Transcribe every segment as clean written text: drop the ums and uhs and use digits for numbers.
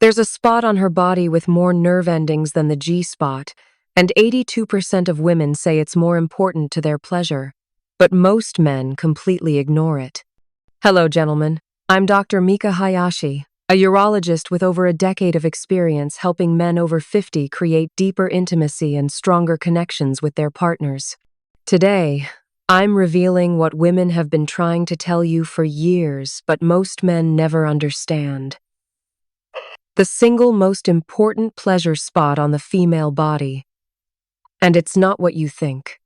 There's a spot on her body with more nerve endings than the G-spot, and 82% of women say it's more important to their pleasure. But most men completely ignore it. Hello, gentlemen. I'm Dr. Mika Hayashi, a urologist with over a decade of experience helping men over 50 create deeper intimacy and stronger connections with their partners. Today, I'm revealing what women have been trying to tell you for years, but most men never understand. The single most important pleasure spot on the female body. And it's not what you think.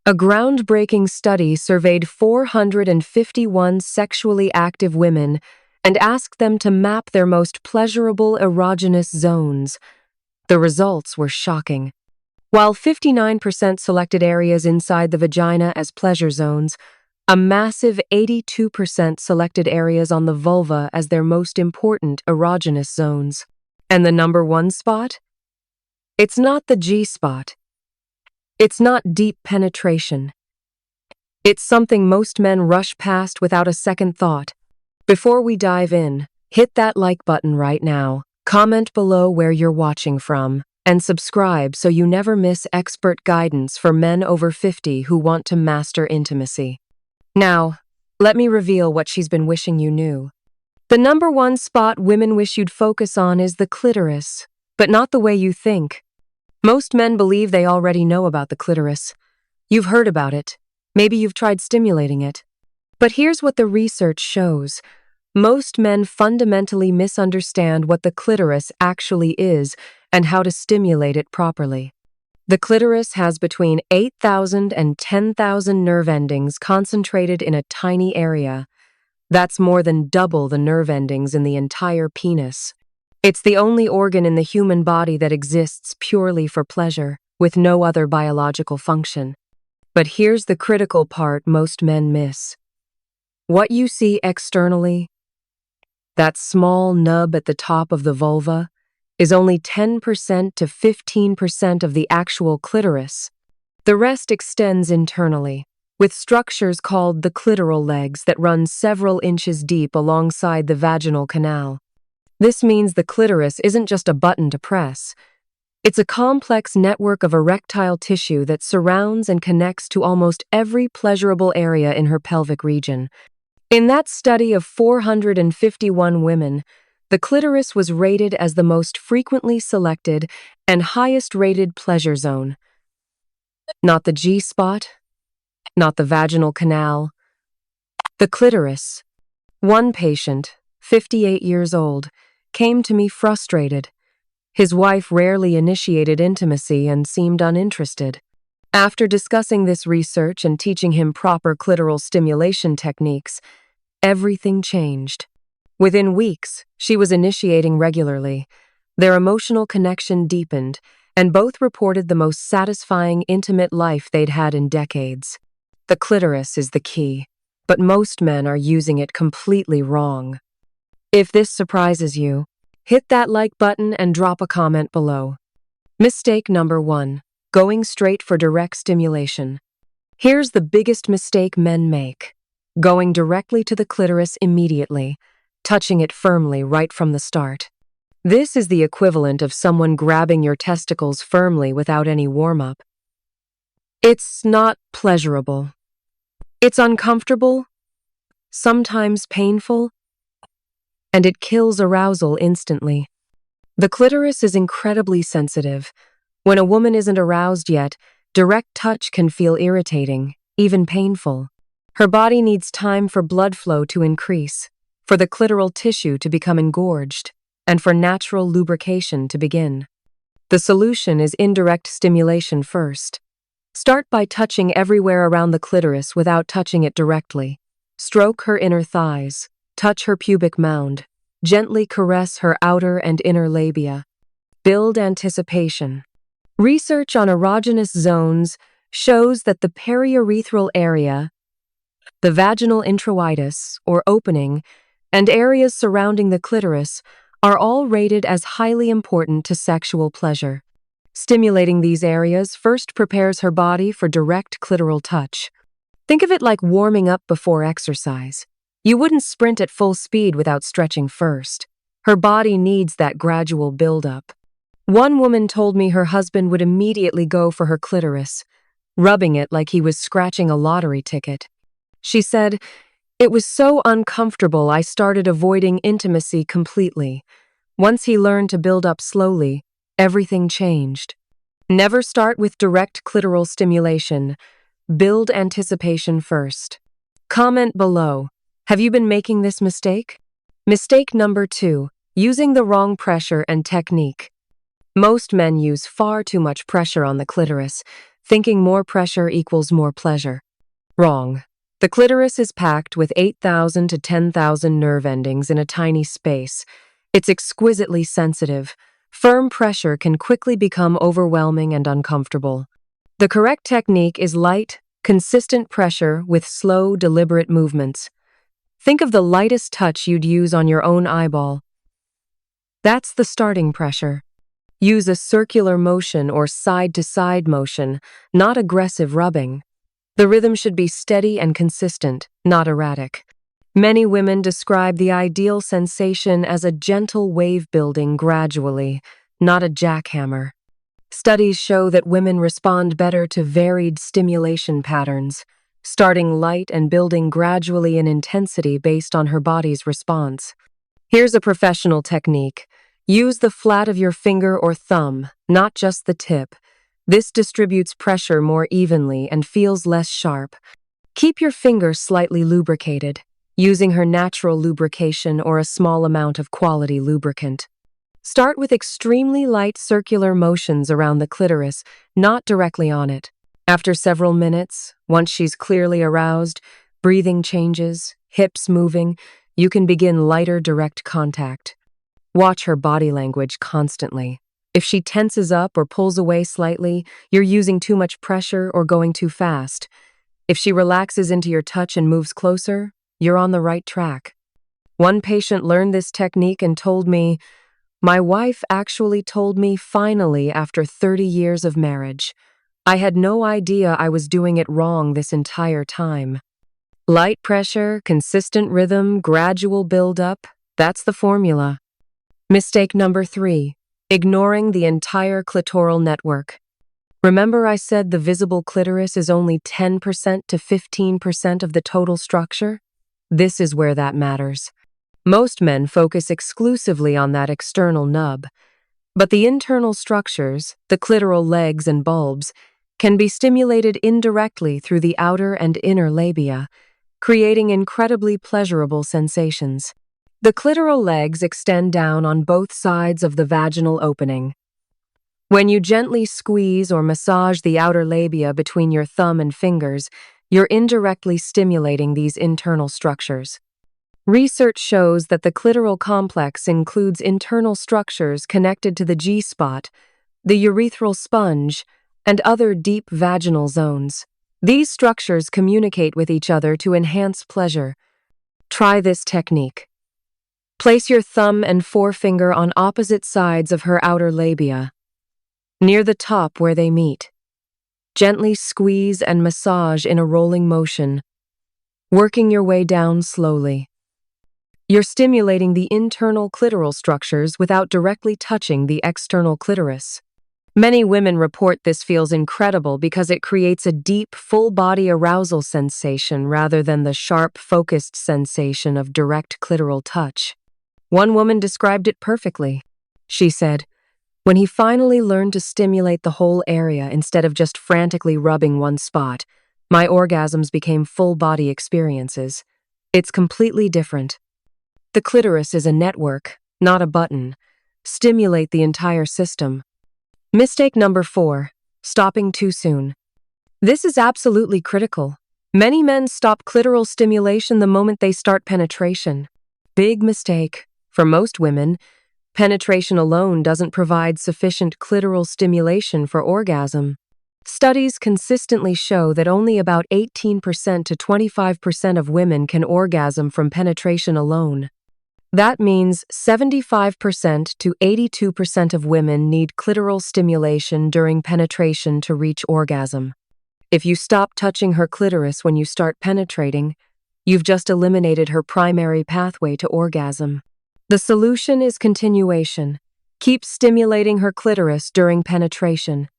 A groundbreaking study surveyed 451 sexually active women and asked them to map their most pleasurable erogenous zones. The results were shocking. While 59% selected areas inside the vagina as pleasure zones, a massive 82% selected areas on the vulva as their most important erogenous zones. And the number one spot? It's not the G-spot. It's not deep penetration. It's something most men rush past without a second thought. Before we dive in, hit that like button right now, comment below where you're watching from, and subscribe so you never miss expert guidance for men over 50 who want to master intimacy. Now, let me reveal what she's been wishing you knew. The number one spot women wish you'd focus on is the clitoris, but not the way you think. Most men believe they already know about the clitoris. You've heard about it. Maybe you've tried stimulating it. But here's what the research shows. Most men fundamentally misunderstand what the clitoris actually is and how to stimulate it properly. The clitoris has between 8,000 and 10,000 nerve endings concentrated in a tiny area. That's more than double the nerve endings in the entire penis. It's the only organ in the human body that exists purely for pleasure, with no other biological function. But here's the critical part most men miss. What you see externally, that small nub at the top of the vulva, is only 10% to 15% of the actual clitoris. The rest extends internally, with structures called the clitoral legs that run several inches deep alongside the vaginal canal. This means the clitoris isn't just a button to press. It's a complex network of erectile tissue that surrounds and connects to almost every pleasurable area in her pelvic region. In that study of 451 women, the clitoris was rated as the most frequently selected and highest-rated pleasure zone. Not the G-spot, not the vaginal canal, the clitoris. One patient, 58 years old, came to me frustrated. His wife rarely initiated intimacy and seemed uninterested. After discussing this research and teaching him proper clitoral stimulation techniques, everything changed. Within weeks, she was initiating regularly. Their emotional connection deepened, and both reported the most satisfying, intimate life they'd had in decades. The clitoris is the key, but most men are using it completely wrong. If this surprises you, hit that like button and drop a comment below. Mistake number 1, going straight for direct stimulation. Here's the biggest mistake men make: going directly to the clitoris immediately, touching it firmly right from the start. This is the equivalent of someone grabbing your testicles firmly without any warm-up. It's not pleasurable. It's uncomfortable, sometimes painful, and it kills arousal instantly. The clitoris is incredibly sensitive. When a woman isn't aroused yet, direct touch can feel irritating, even painful. Her body needs time for blood flow to increase, for the clitoral tissue to become engorged, and for natural lubrication to begin. The solution is indirect stimulation first. Start by touching everywhere around the clitoris without touching it directly. Stroke her inner thighs, touch her pubic mound, gently caress her outer and inner labia. Build anticipation. Research on erogenous zones shows that the periurethral area, the vaginal introitus, or opening, and areas surrounding the clitoris are all rated as highly important to sexual pleasure. Stimulating these areas first prepares her body for direct clitoral touch. Think of it like warming up before exercise. You wouldn't sprint at full speed without stretching first. Her body needs that gradual buildup. One woman told me her husband would immediately go for her clitoris, rubbing it like he was scratching a lottery ticket. She said, "It was so uncomfortable I started avoiding intimacy completely. Once he learned to build up slowly, everything changed." Never start with direct clitoral stimulation. Build anticipation first. Comment below. Have you been making this mistake? Mistake number 2, using the wrong pressure and technique. Most men use far too much pressure on the clitoris, thinking more pressure equals more pleasure. Wrong. The clitoris is packed with 8,000 to 10,000 nerve endings in a tiny space. It's exquisitely sensitive. Firm pressure can quickly become overwhelming and uncomfortable. The correct technique is light, consistent pressure with slow, deliberate movements. Think of the lightest touch you'd use on your own eyeball. That's the starting pressure. Use a circular motion or side-to-side motion, not aggressive rubbing. The rhythm should be steady and consistent, not erratic. Many women describe the ideal sensation as a gentle wave building gradually, not a jackhammer. Studies show that women respond better to varied stimulation patterns, starting light and building gradually in intensity based on her body's response. Here's a professional technique. Use the flat of your finger or thumb, not just the tip. This distributes pressure more evenly and feels less sharp. Keep your finger slightly lubricated, using her natural lubrication or a small amount of quality lubricant. Start with extremely light circular motions around the clitoris, not directly on it. After several minutes, once she's clearly aroused, breathing changes, hips moving, you can begin lighter direct contact. Watch her body language constantly. If she tenses up or pulls away slightly, you're using too much pressure or going too fast. If she relaxes into your touch and moves closer, you're on the right track. One patient learned this technique and told me, "My wife actually told me finally after 30 years of marriage. I had no idea I was doing it wrong this entire time." Light pressure, consistent rhythm, gradual build-up, that's the formula. Mistake number 3, ignoring the entire clitoral network. Remember I said the visible clitoris is only 10% to 15% of the total structure? This is where that matters. Most men focus exclusively on that external nub, but the internal structures, the clitoral legs and bulbs, can be stimulated indirectly through the outer and inner labia, creating incredibly pleasurable sensations. The clitoral legs extend down on both sides of the vaginal opening. When you gently squeeze or massage the outer labia between your thumb and fingers, you're indirectly stimulating these internal structures. Research shows that the clitoral complex includes internal structures connected to the G-spot, the urethral sponge, and other deep vaginal zones. These structures communicate with each other to enhance pleasure. Try this technique. Place your thumb and forefinger on opposite sides of her outer labia, near the top where they meet. Gently squeeze and massage in a rolling motion, working your way down slowly. You're stimulating the internal clitoral structures without directly touching the external clitoris. Many women report this feels incredible because it creates a deep, full-body arousal sensation rather than the sharp, focused sensation of direct clitoral touch. One woman described it perfectly. She said, "When he finally learned to stimulate the whole area instead of just frantically rubbing one spot, my orgasms became full-body experiences. It's completely different. The clitoris is a network, not a button. Stimulate the entire system." Mistake number 4, stopping too soon. This is absolutely critical. Many men stop clitoral stimulation the moment they start penetration. Big mistake. For most women, penetration alone doesn't provide sufficient clitoral stimulation for orgasm. Studies consistently show that only about 18% to 25% of women can orgasm from penetration alone. That means 75% to 82% of women need clitoral stimulation during penetration to reach orgasm. If you stop touching her clitoris when you start penetrating, you've just eliminated her primary pathway to orgasm. The solution is continuation. Keep stimulating her clitoris during penetration.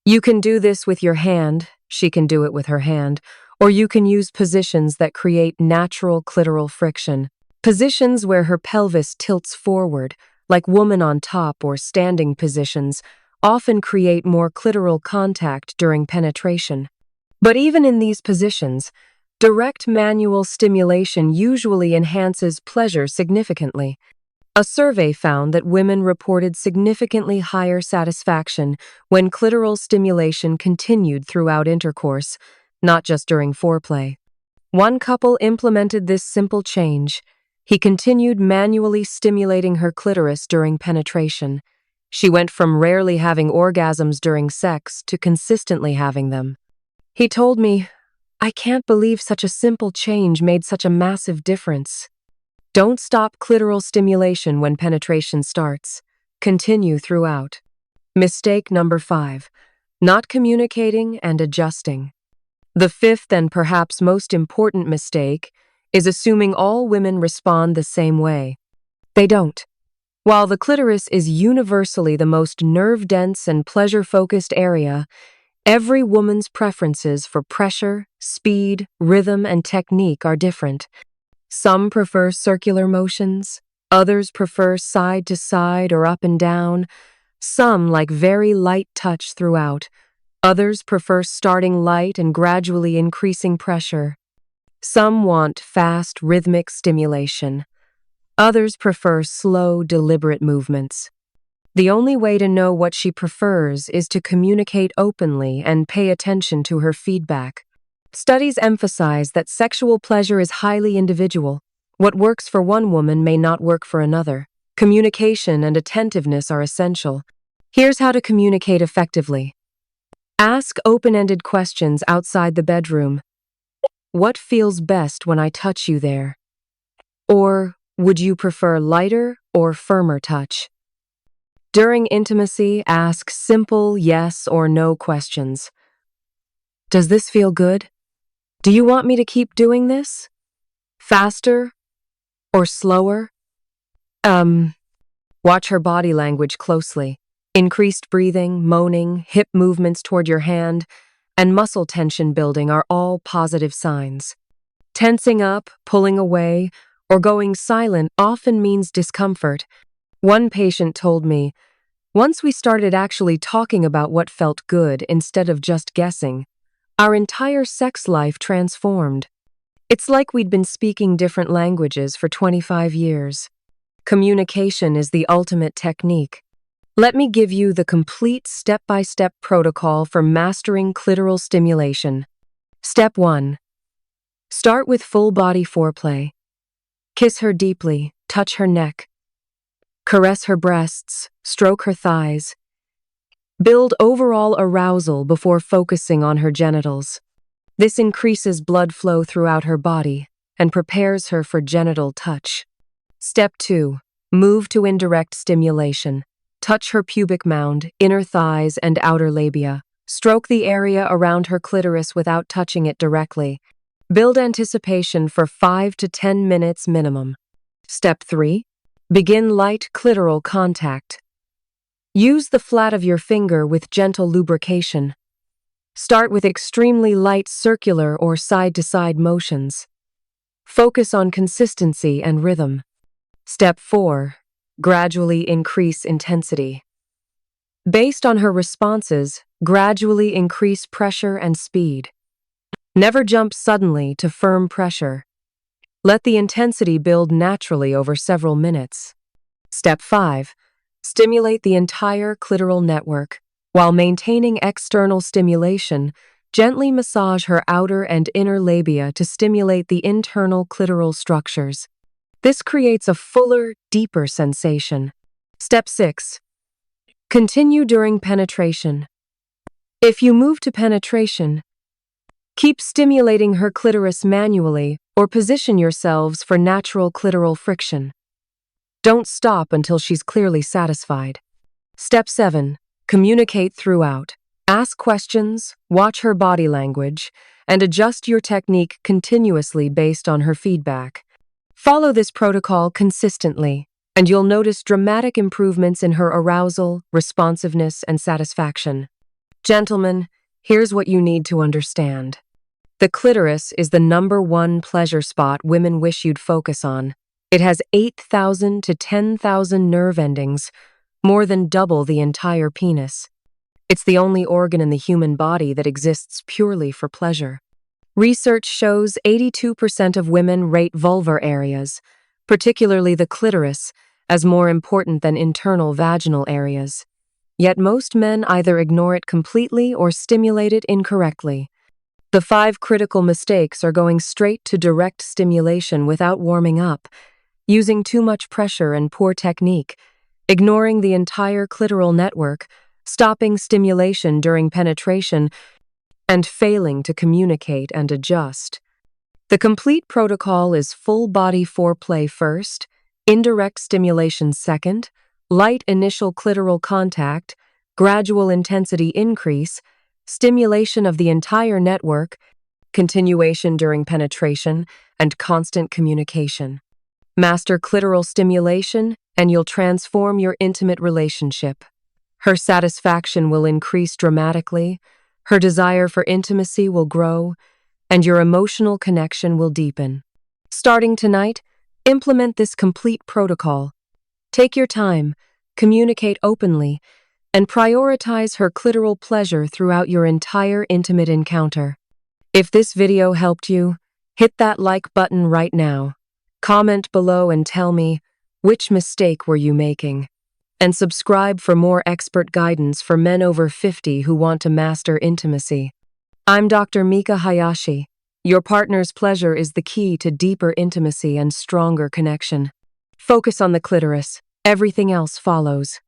You can do this with your hand, she can do it with her hand, or you can use positions that create natural clitoral friction. Positions where her pelvis tilts forward, like woman on top or standing positions, often create more clitoral contact during penetration. But even in these positions, direct manual stimulation usually enhances pleasure significantly. A survey found that women reported significantly higher satisfaction when clitoral stimulation continued throughout intercourse, not just during foreplay. One couple implemented this simple change. He continued manually stimulating her clitoris during penetration. She went from rarely having orgasms during sex to consistently having them. He told me, "I can't believe such a simple change made such a massive difference." Don't stop clitoral stimulation when penetration starts. Continue throughout. Mistake number 5. Not communicating and adjusting. The fifth and perhaps most important mistake is assuming all women respond the same way. They don't. While the clitoris is universally the most nerve-dense and pleasure-focused area, every woman's preferences for pressure, speed, rhythm, and technique are different. Some prefer circular motions, others prefer side to side or up and down, some like very light touch throughout, others prefer starting light and gradually increasing pressure. Some want fast, rhythmic stimulation. Others prefer slow, deliberate movements. The only way to know what she prefers is to communicate openly and pay attention to her feedback. Studies emphasize that sexual pleasure is highly individual. What works for one woman may not work for another. Communication and attentiveness are essential. Here's how to communicate effectively. Ask open-ended questions outside the bedroom. What feels best when I touch you there? Or, would you prefer lighter or firmer touch? During intimacy, ask simple yes or no questions. Does this feel good? Do you want me to keep doing this? Faster or slower? Watch her body language closely. Increased breathing, moaning, hip movements toward your hand, and muscle tension building are all positive signs. Tensing up, pulling away, or going silent often means discomfort. One patient told me, "Once we started actually talking about what felt good instead of just guessing, our entire sex life transformed. It's like we'd been speaking different languages for 25 years. Communication is the ultimate technique. Let me give you the complete step-by-step protocol for mastering clitoral stimulation. Step 1. Start with full-body foreplay. Kiss her deeply, touch her neck. Caress her breasts, stroke her thighs. Build overall arousal before focusing on her genitals. This increases blood flow throughout her body and prepares her for genital touch. Step 2. Move to indirect stimulation. Touch her pubic mound, inner thighs, and outer labia. Stroke the area around her clitoris without touching it directly. Build anticipation for 5 to 10 minutes minimum. Step 3. Begin light clitoral contact. Use the flat of your finger with gentle lubrication. Start with extremely light circular or side-to-side motions. Focus on consistency and rhythm. Step 4. Gradually increase intensity. Based on her responses, gradually increase pressure and speed. Never jump suddenly to firm pressure. Let the intensity build naturally over several minutes. Step 5. Stimulate the entire clitoral network. While maintaining external stimulation, gently massage her outer and inner labia to stimulate the internal clitoral structures. This creates a fuller, deeper sensation. Step 6. Continue during penetration. If you move to penetration, keep stimulating her clitoris manually or position yourselves for natural clitoral friction. Don't stop until she's clearly satisfied. Step 7. Communicate throughout. Ask questions, watch her body language, and adjust your technique continuously based on her feedback. Follow this protocol consistently, and you'll notice dramatic improvements in her arousal, responsiveness, and satisfaction. Gentlemen, here's what you need to understand. The clitoris is the #1 pleasure spot women wish you'd focus on. It has 8,000 to 10,000 nerve endings, more than double the entire penis. It's the only organ in the human body that exists purely for pleasure. Research shows 82% of women rate vulvar areas, particularly the clitoris, as more important than internal vaginal areas. Yet most men either ignore it completely or stimulate it incorrectly. The 5 critical mistakes are going straight to direct stimulation without warming up, using too much pressure and poor technique, ignoring the entire clitoral network, stopping stimulation during penetration, and failing to communicate and adjust. The complete protocol is full-body foreplay first, indirect stimulation second, light initial clitoral contact, gradual intensity increase, stimulation of the entire network, continuation during penetration, and constant communication. Master clitoral stimulation, and you'll transform your intimate relationship. Her satisfaction will increase dramatically, her desire for intimacy will grow, and your emotional connection will deepen. Starting tonight, implement this complete protocol. Take your time, communicate openly, and prioritize her clitoral pleasure throughout your entire intimate encounter. If this video helped you, hit that like button right now. Comment below and tell me, which mistake were you making? And subscribe for more expert guidance for men over 50 who want to master intimacy. I'm Dr. Mika Hayashi. Your partner's pleasure is the key to deeper intimacy and stronger connection. Focus on the clitoris. Everything else follows.